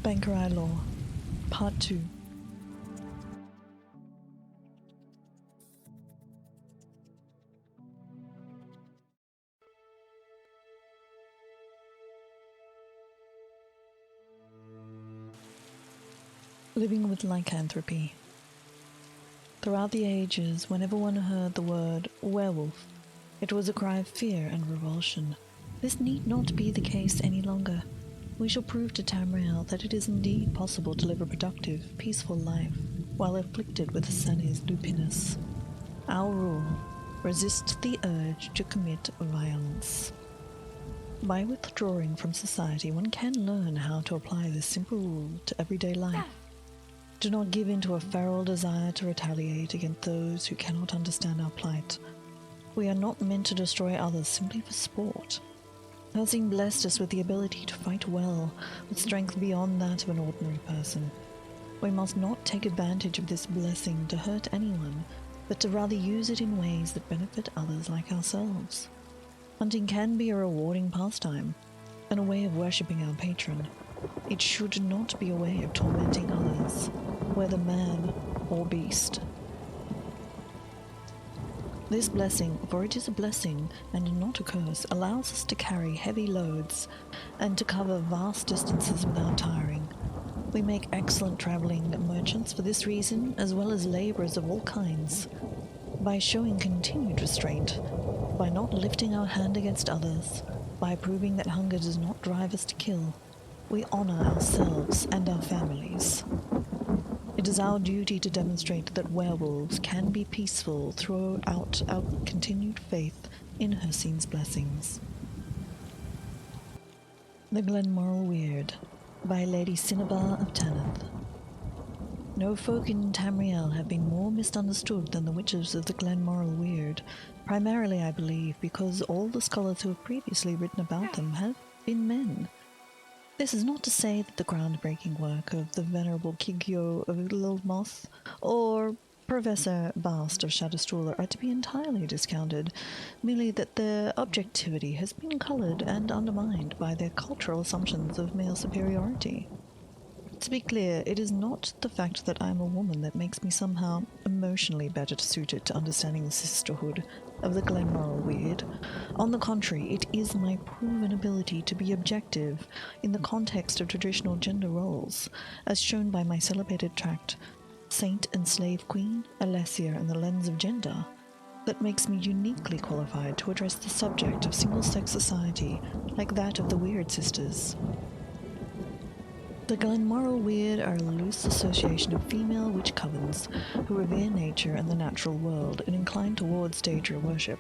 Bangkorai Lore, Part 2. Living with lycanthropy. Throughout the ages, whenever one heard the word werewolf, it was a cry of fear and revulsion. This need not be the case any longer. We shall prove to Tamriel that it is indeed possible to live a productive, peaceful life while afflicted with Sanis lupinus. Our rule: resist the urge to commit violence. By withdrawing from society, one can learn how to apply this simple rule to everyday life. Do not give in to a feral desire to retaliate against those who cannot understand our plight. We are not meant to destroy others simply for sport. Nursing blessed us with the ability to fight well, with strength beyond that of an ordinary person. We must not take advantage of this blessing to hurt anyone, but to rather use it in ways that benefit others like ourselves. Hunting can be a rewarding pastime, and a way of worshipping our patron. It should not be a way of tormenting others, whether man or beast. This blessing, for it is a blessing and not a curse, allows us to carry heavy loads and to cover vast distances without tiring. We make excellent traveling merchants for this reason, as well as laborers of all kinds. By showing continued restraint, by not lifting our hand against others, by proving that hunger does not drive us to kill, we honor ourselves and our families. It is our duty to demonstrate that werewolves can be peaceful throughout our continued faith in Hircine's blessings. The Glenmoral Weird, by Lady Cinnabar of Tanith. No folk in Tamriel have been more misunderstood than the witches of the Glenmoral Weird, primarily, I believe, because all the scholars who have previously written about them have been men. This is not to say that the groundbreaking work of the Venerable Kigyo of Lilmoth or Professor Bast of Shadowstaller are to be entirely discounted, merely that their objectivity has been coloured and undermined by their cultural assumptions of male superiority. To be clear, it is not the fact that I am a woman that makes me somehow emotionally better suited to understanding the sisterhood of the Glenmoral Weird. On the contrary, it is my proven ability to be objective in the context of traditional gender roles, as shown by my celebrated tract, Saint and Slave Queen, Alessia and the Lens of Gender, that makes me uniquely qualified to address the subject of single-sex society like that of the Weird Sisters. The Glenmoral Weird are a loose association of female witch covens who revere nature and the natural world and incline towards Daedra worship.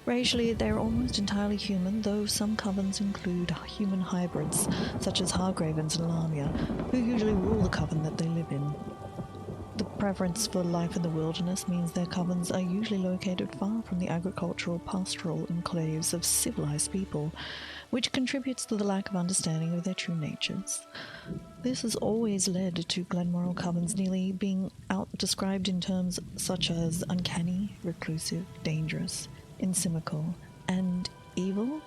Racially, they are almost entirely human, though some covens include human hybrids, such as Hargravens and Lamia, who usually rule the coven that they live in. The preference for life in the wilderness means their covens are usually located far from the agricultural pastoral enclaves of civilized people, which contributes to the lack of understanding of their true natures. This has always led to Glenmoral covens nearly being described in terms such as uncanny, reclusive, dangerous, inimical, and evil.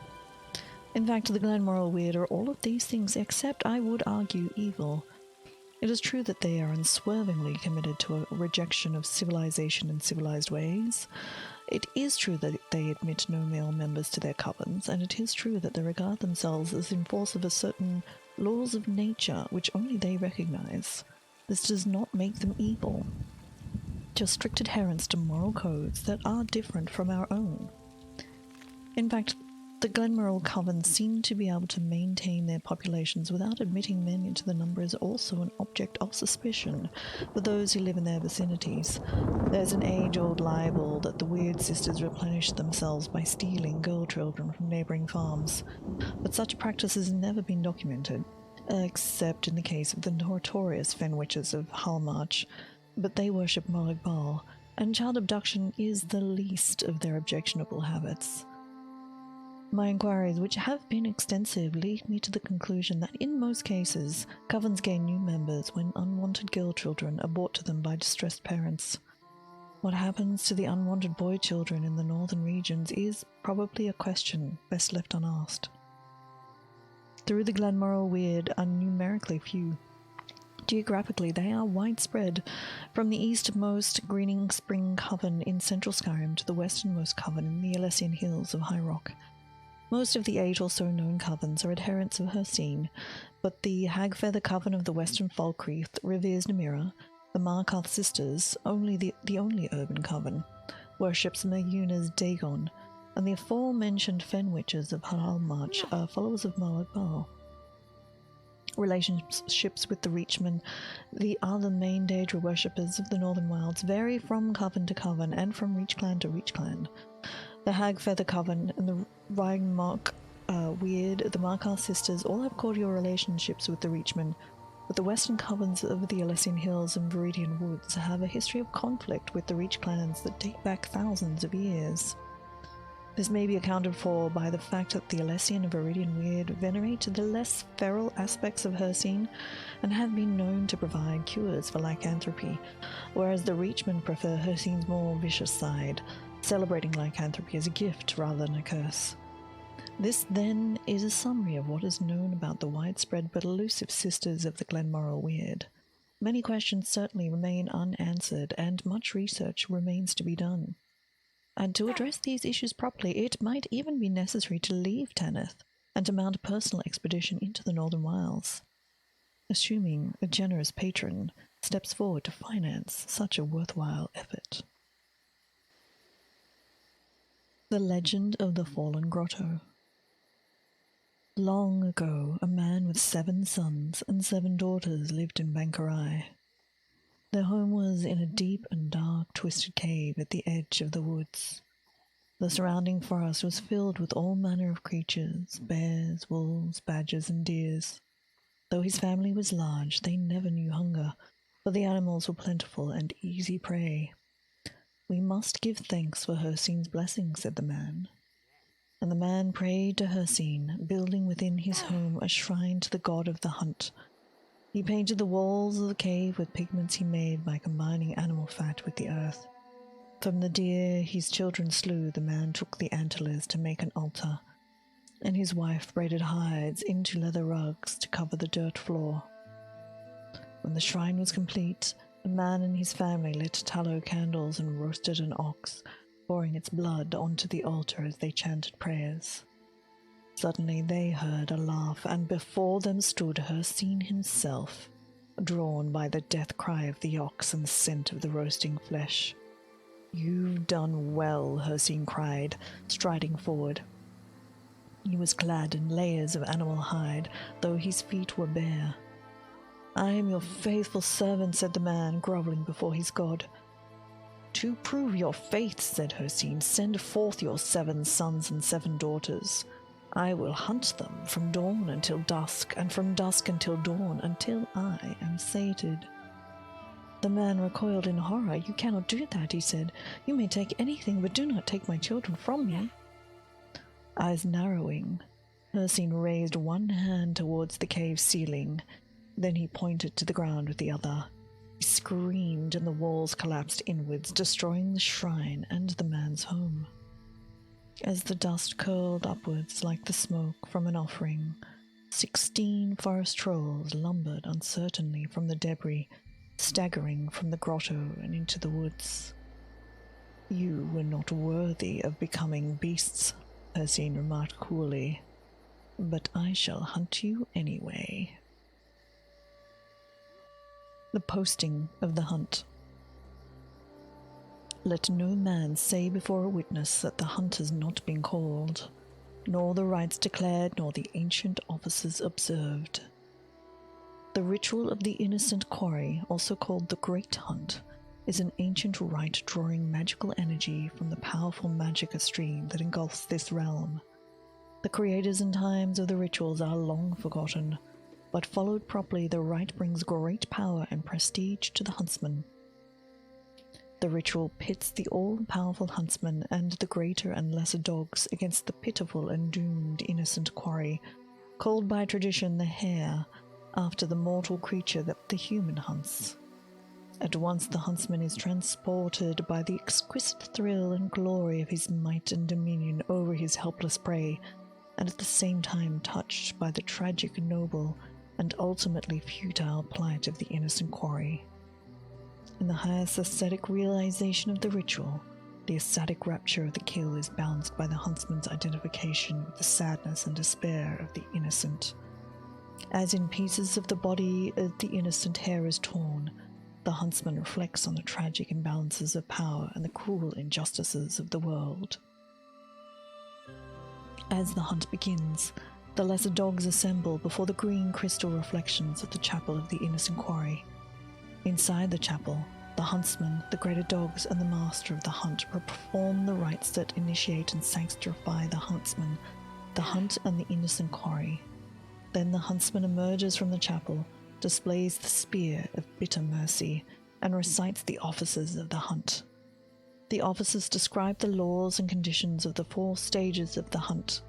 In fact, the Glenmoral Weird are all of these things except, I would argue, evil. It is true that they are unswervingly committed to a rejection of civilization and civilized ways. It is true that they admit no male members to their covens, and it is true that they regard themselves as in force of a certain laws of nature which only they recognize. This does not make them evil, just strict adherence to moral codes that are different from our own. In fact, the Glenmoral covens seem to be able to maintain their populations without admitting men into the number is also an object of suspicion for those who live in their vicinities. There's an age-old libel that the Weird Sisters replenish themselves by stealing girl children from neighboring farms, but such practice has never been documented, except in the case of the notorious Fen Witches of Halmarch, but they worship Molag Bal, and child abduction is the least of their objectionable habits. My inquiries, which have been extensive, lead me to the conclusion that in most cases, covens gain new members when unwanted girl children are brought to them by distressed parents. What happens to the unwanted boy children in the northern regions is probably a question best left unasked. through the Glenmoral Weird are numerically few. Geographically, they are widespread, from the eastmost Greening Spring Coven in central Skyrim to the westernmost coven in the Elysian Hills of High Rock. Most of the 8 or so known covens are adherents of Hircine, but the Hagfeather Coven of the Western Falkreath reveres Namira. The Markarth Sisters, the only urban coven, worships Mayuna's Dagon, and the aforementioned Fen Witches of Haralmarch are followers of Moab Baal. Relationships with the Reachmen, the other main Daedra worshippers of the Northern Wilds, vary from coven to coven and from Reach Clan to Reach Clan. The Hagfeather Coven and the Rhinemark Weird, the Markarth Sisters, all have cordial relationships with the Reachmen, but the western covens of the Elysian Hills and Viridian Woods have a history of conflict with the Reach clans that date back thousands of years. This may be accounted for by the fact that the Elysian and Viridian Weird venerate the less feral aspects of Hircine and have been known to provide cures for lycanthropy, whereas the Reachmen prefer Hircine's more vicious side, celebrating lycanthropy as a gift rather than a curse. This, then, is a summary of what is known about the widespread but elusive Sisters of the Glenmoral Weird. Many questions certainly remain unanswered, and much research remains to be done. And to address these issues properly, it might even be necessary to leave Tanith and to mount a personal expedition into the Northern Wilds, assuming a generous patron steps forward to finance such a worthwhile effort. The Legend of the Fallen Grotto. Long ago, a man with 7 sons and 7 daughters lived in Bangkorai. Their home was in a deep and dark, twisted cave at the edge of the woods. The surrounding forest was filled with all manner of creatures, bears, wolves, badgers, and deers. Though his family was large, they never knew hunger, for the animals were plentiful and easy prey. "We must give thanks for Hircine's blessing," said the man. And the man prayed to Hircine, building within his home a shrine to the god of the hunt. He painted the walls of the cave with pigments he made by combining animal fat with the earth. From the deer his children slew, the man took the antlers to make an altar, and his wife braided hides into leather rugs to cover the dirt floor. When the shrine was complete, the man and his family lit tallow candles and roasted an ox, pouring its blood onto the altar as they chanted prayers. Suddenly they heard a laugh, and before them stood Hircine himself, drawn by the death cry of the ox and the scent of the roasting flesh. "You've done well," Hircine cried, striding forward. He was clad in layers of animal hide, though his feet were bare. "I am your faithful servant," said the man, groveling before his god. "To prove your faith," said Hircine, "send forth your 7 sons and 7 daughters. I will hunt them from dawn until dusk, and from dusk until dawn, until I am sated." The man recoiled in horror. "You cannot do that," he said. "You may take anything, but do not take my children from me." Eyes narrowing, Hircine raised one hand towards the cave ceiling. Then he pointed to the ground with the other. He screamed, and the walls collapsed inwards, destroying the shrine and the man's home. As the dust curled upwards like the smoke from an offering, 16 forest trolls lumbered uncertainly from the debris, staggering from the grotto and into the woods. "You were not worthy of becoming beasts," Hircine remarked coolly, "but I shall hunt you anyway." The posting of the hunt. Let no man say before a witness that the hunt has not been called, nor the rites declared, nor the ancient offices observed. The ritual of the innocent quarry, also called the Great Hunt, is an ancient rite drawing magical energy from the powerful magica stream that engulfs this realm. The creators and times of the rituals are long forgotten, but followed properly, the rite brings great power and prestige to the huntsman. The ritual pits the all-powerful huntsman and the greater and lesser dogs against the pitiful and doomed innocent quarry, called by tradition the hare, after the mortal creature that the human hunts. At once the huntsman is transported by the exquisite thrill and glory of his might and dominion over his helpless prey, and at the same time touched by the tragic, noble, and ultimately futile plight of the innocent quarry. In the highest aesthetic realization of the ritual, the ecstatic rapture of the kill is balanced by the huntsman's identification with the sadness and despair of the innocent. As in pieces of the body of the innocent hair is torn, the huntsman reflects on the tragic imbalances of power and the cruel injustices of the world. As the hunt begins, the lesser dogs assemble before the green crystal reflections of the chapel of the innocent quarry. Inside the chapel, the huntsman, the greater dogs, and the master of the hunt perform the rites that initiate and sanctify the huntsman, the hunt, and the innocent quarry. Then the huntsman emerges from the chapel, displays the spear of bitter mercy, and recites the offices of the hunt. The offices describe the laws and conditions of the 4 stages of the hunt: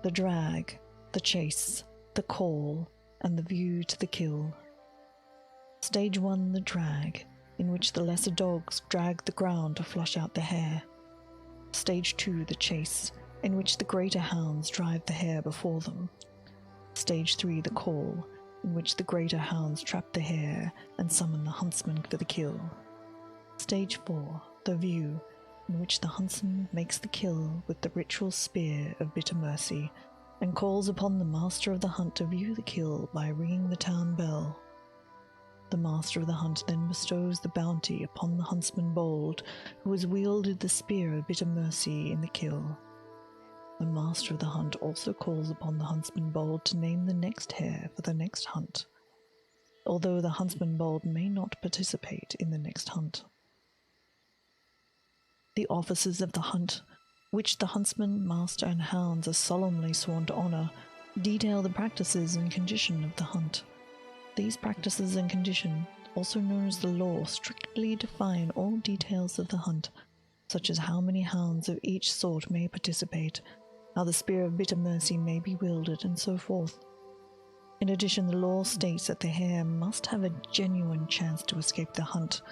the drag, the chase, the call, and the view to the kill. Stage 1, the drag, in which the lesser dogs drag the ground to flush out the hair. Stage 2, the chase, in which the greater hounds drive the hare before them. Stage 3, the call, in which the greater hounds trap the hare and summon the huntsman for the kill. Stage 4, the view, in which the huntsman makes the kill with the ritual spear of bitter mercy and calls upon the master of the hunt to view the kill by ringing the town bell. The master of the hunt then bestows the bounty upon the huntsman bold, who has wielded the spear of bitter mercy in the kill. The master of the hunt also calls upon the huntsman bold to name the next hare for the next hunt, although the huntsman bold may not participate in the next hunt. The officers of the hunt, which the huntsman, master, and hounds are solemnly sworn to honor, detail the practices and condition of the hunt. These practices and condition, also known as the law, strictly define all details of the hunt, such as how many hounds of each sort may participate, how the spear of bitter mercy may be wielded, and so forth. In addition, the law states that the hare must have a genuine chance to escape the hunt,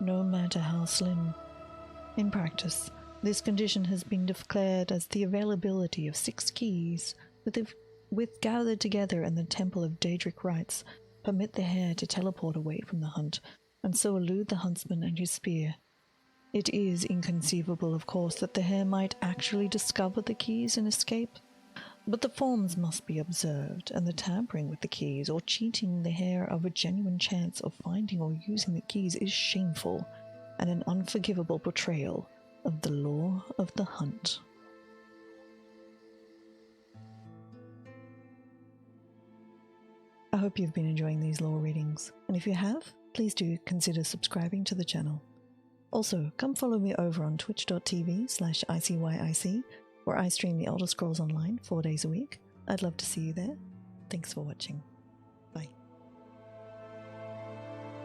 no matter how slim. In practice, this condition has been declared as the availability of 6 keys, with gathered together in the Temple of Daedric rites, permit the hare to teleport away from the hunt, and so elude the huntsman and his spear. It is inconceivable, of course, that the hare might actually discover the keys and escape, but the forms must be observed, and the tampering with the keys or cheating the hare of a genuine chance of finding or using the keys is shameful and an unforgivable betrayal of the law of the hunt. I hope you've been enjoying these lore readings, and if you have, please do consider subscribing to the channel. Also, come follow me over on twitch.tv/ICYIC, where I stream the Elder Scrolls Online 4 days a week. I'd love to see you there. Thanks for watching.